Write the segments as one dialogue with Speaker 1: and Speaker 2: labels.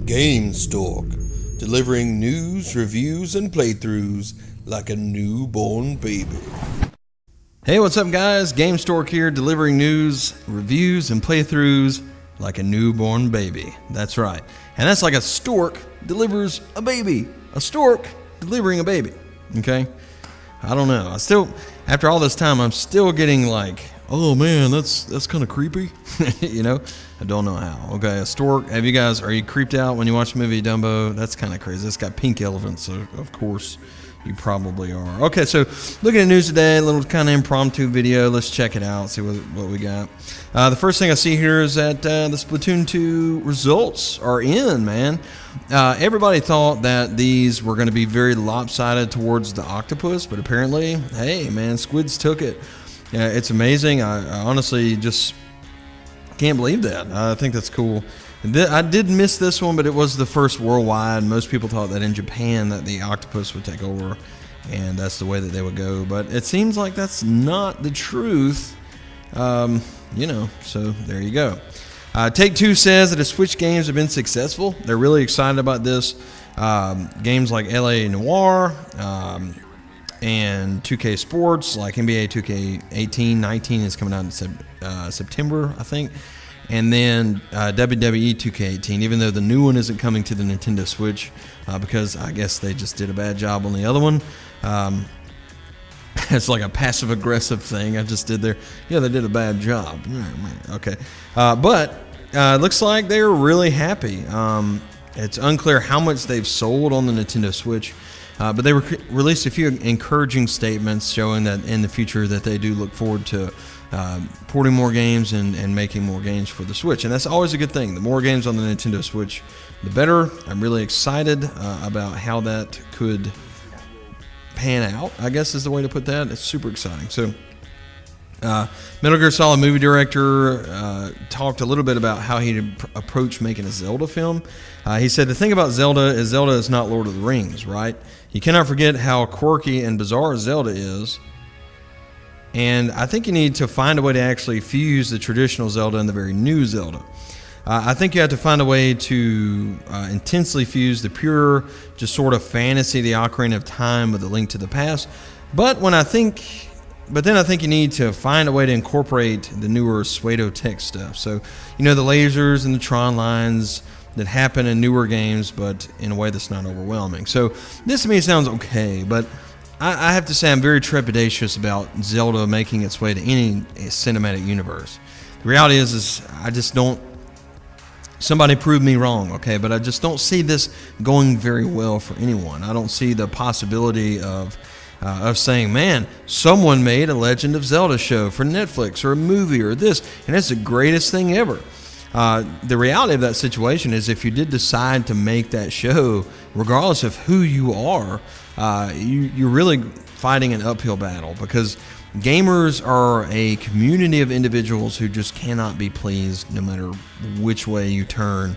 Speaker 1: GameStalk, delivering news, reviews, and playthroughs like a newborn baby.
Speaker 2: Hey, what's up, guys? GameStalk here, delivering news, reviews, and playthroughs like a newborn baby. That's right. And that's like a stork delivers a baby. A stork delivering a baby. Okay? I don't know. After all this time, I'm still getting like, oh man, that's kind of creepy. You know? I don't know how. Okay, a stork. Are you creeped out when you watch the movie Dumbo? That's kind of crazy. It's got pink elephants, so of course you probably are. Okay, so looking at news today, a little kind of impromptu video. Let's check it out, see what we got. The first thing I see here is that the Splatoon 2 results are in, man. Everybody thought that these were going to be very lopsided towards the octopus, but apparently, hey, man, squids took it. It's amazing. I honestly just can't believe that. I think that's cool. I did miss this one, but it was the first worldwide. Most people thought that in Japan that the octopus would take over, and that's the way that they would go. But it seems like that's not the truth. So there you go. Take-Two says that the Switch games have been successful. They're really excited about this. Games like LA Noire and 2K Sports, like NBA 2K18, 19 is coming out in September, I think. And then WWE 2K18, even though the new one isn't coming to the Nintendo Switch because I guess they just did a bad job on the other one. It's like a passive-aggressive thing I just did there. Yeah, they did a bad job. Okay. But it looks like they're really happy. It's unclear how much they've sold on the Nintendo Switch. But they released a few encouraging statements showing that in the future that they do look forward to porting more games and making more games for the Switch. And that's always a good thing. The more games on the Nintendo Switch, the better. I'm really excited about how that could pan out, I guess is the way to put that. It's super exciting. So Metal Gear Solid movie director talked a little bit about how he'd approach making a Zelda film. He said the thing about Zelda is not Lord of the Rings, right? You cannot forget how quirky and bizarre Zelda is. And I think you need to find a way to actually fuse the traditional Zelda and the very new Zelda. I think you have to find a way to intensely fuse the pure, just sort of fantasy, the Ocarina of Time with the Link to the Past. But then I think you need to find a way to incorporate the newer pseudo tech stuff. So, the lasers and the Tron lines that happen in newer games, but in a way that's not overwhelming. So this to me sounds okay, but I have to say I'm very trepidatious about Zelda making its way to any cinematic universe. The reality is I just don't. Somebody prove me wrong, okay? But I just don't see this going very well for anyone. I don't see the possibility of saying, man, someone made a Legend of Zelda show for Netflix or a movie or this, and it's the greatest thing ever. The reality of that situation is if you did decide to make that show, regardless of who you are, you're really fighting an uphill battle because gamers are a community of individuals who just cannot be pleased no matter which way you turn.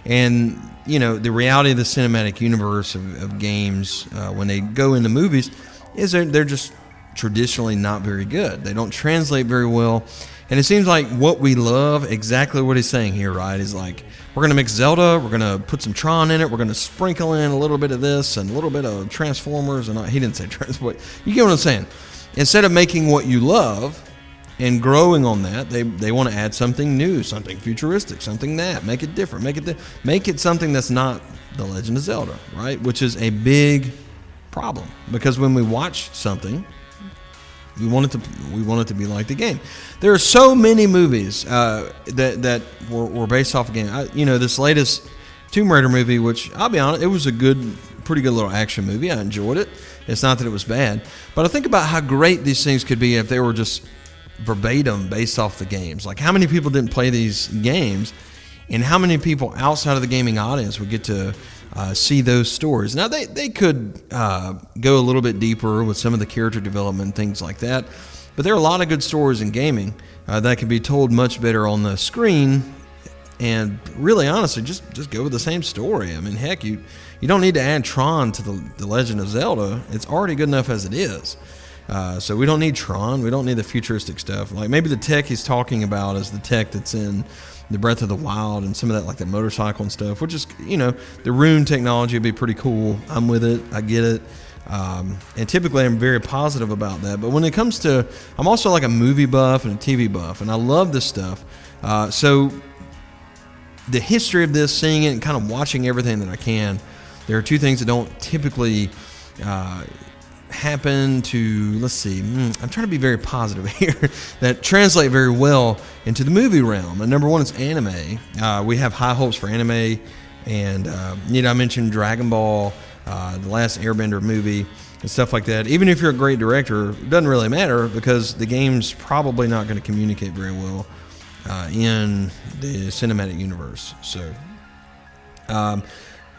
Speaker 2: And, the reality of the cinematic universe of games when they go into movies is they're just traditionally not very good. They don't translate very well. And it seems like what we love, exactly what he's saying here, right, is like, we're going to mix Zelda, we're going to put some Tron in it, we're going to sprinkle in a little bit of this and a little bit of Transformers. And he didn't say Transformers, but you get what I'm saying. Instead of making what you love and growing on that, they want to add something new, something futuristic, something make it different, make it something that's not The Legend of Zelda, right, which is a big problem because when we watch something, we want it to be like the game. There are so many movies that were based off a game. This latest Tomb Raider movie, which I'll be honest, it was a pretty good little action movie. I enjoyed it. It's not that it was bad, but I think about how great these things could be if they were just verbatim based off the games. Like how many people didn't play these games, and how many people outside of the gaming audience would get to see those stories. Now, they could go a little bit deeper with some of the character development, things like that, but there are a lot of good stories in gaming that can be told much better on the screen, and really, honestly, just go with the same story. I mean, heck, you don't need to add Tron to the Legend of Zelda. It's already good enough as it is. So we don't need Tron. We don't need the futuristic stuff. Like maybe the tech he's talking about is the tech that's in the Breath of the Wild and some of that, like the motorcycle and stuff, which is, the rune technology would be pretty cool. I'm with it. I get it. And typically I'm very positive about that. But when it comes to, I'm also like a movie buff and a TV buff, and I love this stuff. So the history of this, seeing it and kind of watching everything that I can, there are two things that don't typically happen to, let's see, I'm trying to be very positive here, that translate very well into the movie realm. And number one is anime. We have high hopes for anime. And, I mentioned Dragon Ball, the last Airbender movie, and stuff like that. Even if you're a great director, it doesn't really matter because the game's probably not going to communicate very well in the cinematic universe. So,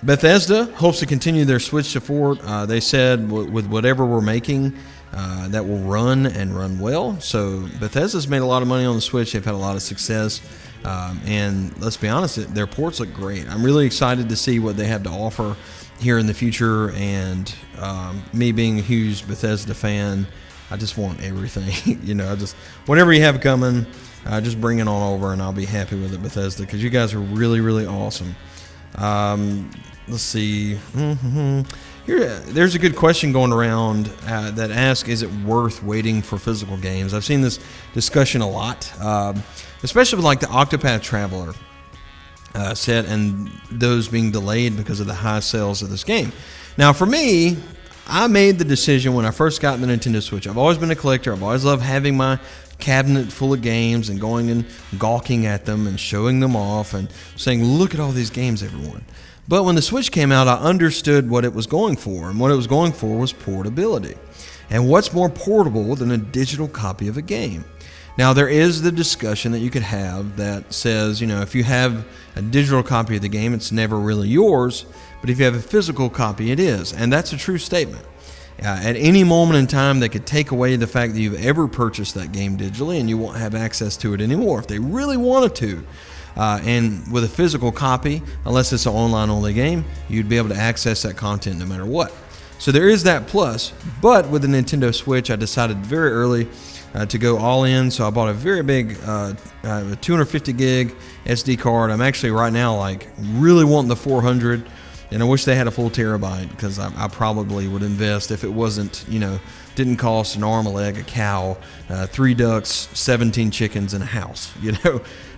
Speaker 2: Bethesda hopes to continue their Switch support. They said with whatever we're making, that will run and run well. So Bethesda's made a lot of money on the Switch. They've had a lot of success. And let's be honest, their ports look great. I'm really excited to see what they have to offer here in the future. And me being a huge Bethesda fan, I just want everything. Whatever you have coming, just bring it on over and I'll be happy with it, Bethesda, because you guys are really, really awesome. Let's see. Here, there's a good question going around that asks, is it worth waiting for physical games? I've seen this discussion a lot, especially with like the Octopath Traveler set and those being delayed because of the high sales of this game. Now, for me, I made the decision when I first got the Nintendo Switch. I've always been a collector. I've always loved having my cabinet full of games and going and gawking at them and showing them off and saying, look at all these games, everyone. But when the Switch came out, I understood what it was going for, and what it was going for was portability. And what's more portable than a digital copy of a game? Now, there is the discussion that you could have that says, if you have a digital copy of the game, it's never really yours, but if you have a physical copy, it is. And that's a true statement. At any moment in time, they could take away the fact that you've ever purchased that game digitally, and you won't have access to it anymore if they really wanted to. And with a physical copy, unless it's an online-only game, you'd be able to access that content no matter what. So there is that plus. But with the Nintendo Switch, I decided very early to go all in. So I bought a very big 250 gig SD card. I'm actually right now really wanting the 400. And I wish they had a full terabyte because I probably would invest if it wasn't, didn't cost an arm, a leg, a cow, 3 ducks, 17 chickens, and a house,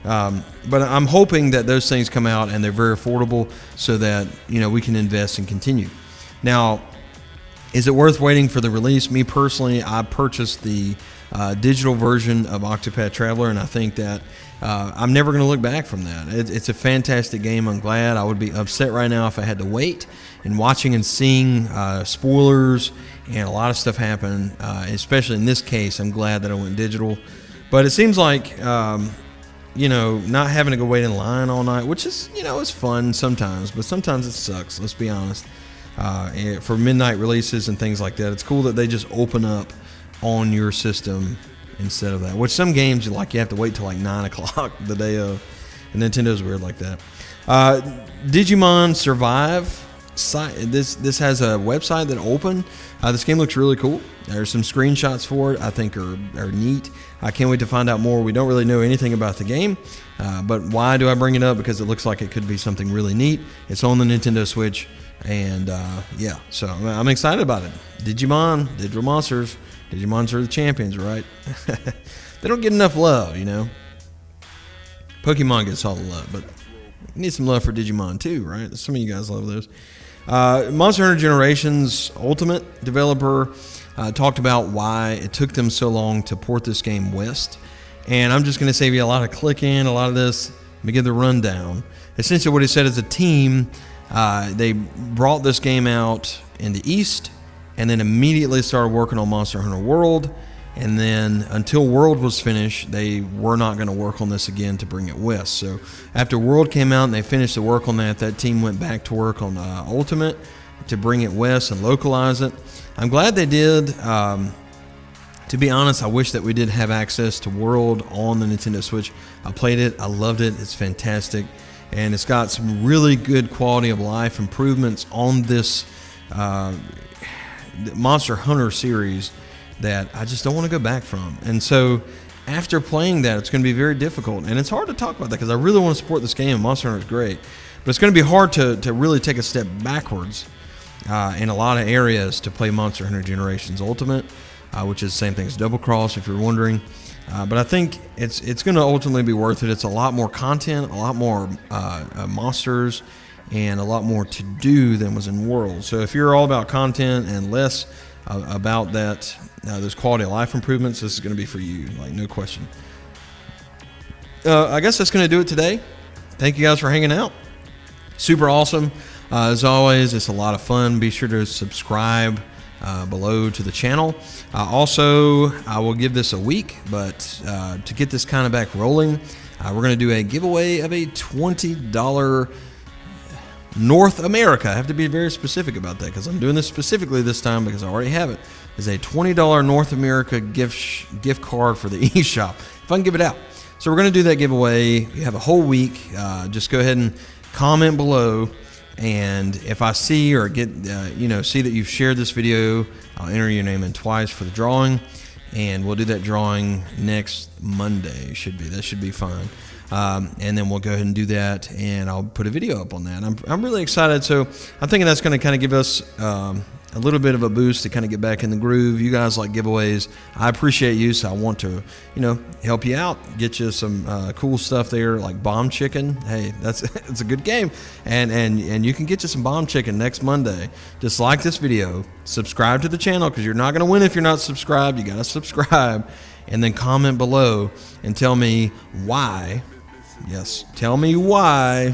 Speaker 2: But I'm hoping that those things come out and they're very affordable so that, we can invest and continue. Now, is it worth waiting for the release? Me personally, I purchased the digital version of Octopath Traveler, and I think that I'm never going to look back from that. It's a fantastic game. I'm glad. I would be upset right now if I had to wait. And watching and seeing spoilers and a lot of stuff happen, especially in this case, I'm glad that I went digital. But it seems like, not having to go wait in line all night, which is, it's fun sometimes, but sometimes it sucks, let's be honest. For midnight releases and things like that, it's cool that they just open up on your system instead of that, which some games you have to wait till 9 o'clock the day of, and Nintendo's weird like that. Digimon Survive site, this has a website that opened. This game looks really cool. There's some screenshots for it I think are neat. I can't wait to find out more. We don't really know anything about the game, but why do I bring it up? Because it looks like it could be something really neat. It's on the Nintendo Switch, and so I'm excited about it. Digimon, Digital Monsters. Digimons are the champions, right? They don't get enough love, Pokemon gets all the love, but you need some love for Digimon too, right? Some of you guys love those. Monster Hunter Generations Ultimate developer talked about why it took them so long to port this game west. And I'm just going to save you a lot of clicking, a lot of this. Let me give the rundown. Essentially what he said is a team, they brought this game out in the east and then immediately started working on Monster Hunter World. And then until World was finished, they were not going to work on this again to bring it west. So after World came out and they finished the work on that team went back to work on Ultimate to bring it west and localize it. I'm glad they did. To be honest, I wish that we did have access to World on the Nintendo Switch. I played it. I loved it. It's fantastic. And it's got some really good quality of life improvements on this Monster Hunter series that I just don't want to go back from. And so after playing that, it's going to be very difficult. And it's hard to talk about that because I really want to support this game. Monster Hunter is great. But it's going to be hard to really take a step backwards in a lot of areas to play Monster Hunter Generations Ultimate, which is the same thing as Double Cross, if you're wondering. But I think it's going to ultimately be worth it. It's a lot more content, a lot more monsters, and a lot more to do than was in World. So if you're all about content and less about that, those quality of life improvements, this is going to be for you, like no question. I guess that's going to do it today. Thank you guys for hanging out. Super awesome. As always, it's a lot of fun. Be sure to subscribe below to the channel. Also, I will give this a week, but to get this kind of back rolling, we're going to do a giveaway of a $20 North America. I have to be very specific about that because I'm doing this specifically this time because I already have it. Is a $20 North America gift card for the eShop. If I can give it out. So we're going to do that giveaway. You have a whole week. Just go ahead and comment below. And if I see or get, see that you've shared this video, I'll enter your name in twice for the drawing, and we'll do that drawing next Monday. That should be fine. And then we'll go ahead and do that, and I'll put a video up on that. I'm really excited. So I'm thinking that's going to kind of give us a little bit of a boost to kind of get back in the groove. You guys like giveaways. I appreciate you, so I want to, help you out, get you some cool stuff there like Bomb Chicken. Hey, it's a good game, and you can get you some Bomb Chicken next Monday. Just like this video, subscribe to the channel because you're not going to win if you're not subscribed. You got to subscribe, and then comment below and tell me why. Yes, tell me why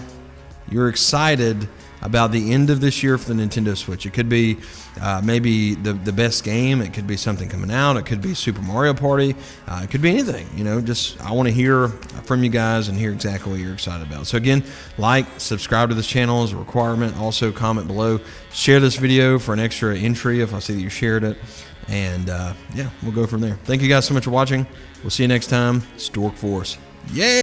Speaker 2: you're excited about the end of this year for the Nintendo Switch. It could be maybe the best game. It could be something coming out. It could be Super Mario Party. It could be anything. I want to hear from you guys and hear exactly what you're excited about. So again, subscribe to this channel is a requirement. Also comment below. Share this video for an extra entry if I see that you shared it. And we'll go from there. Thank you guys so much for watching. We'll see you next time. Stork Force. Yeah!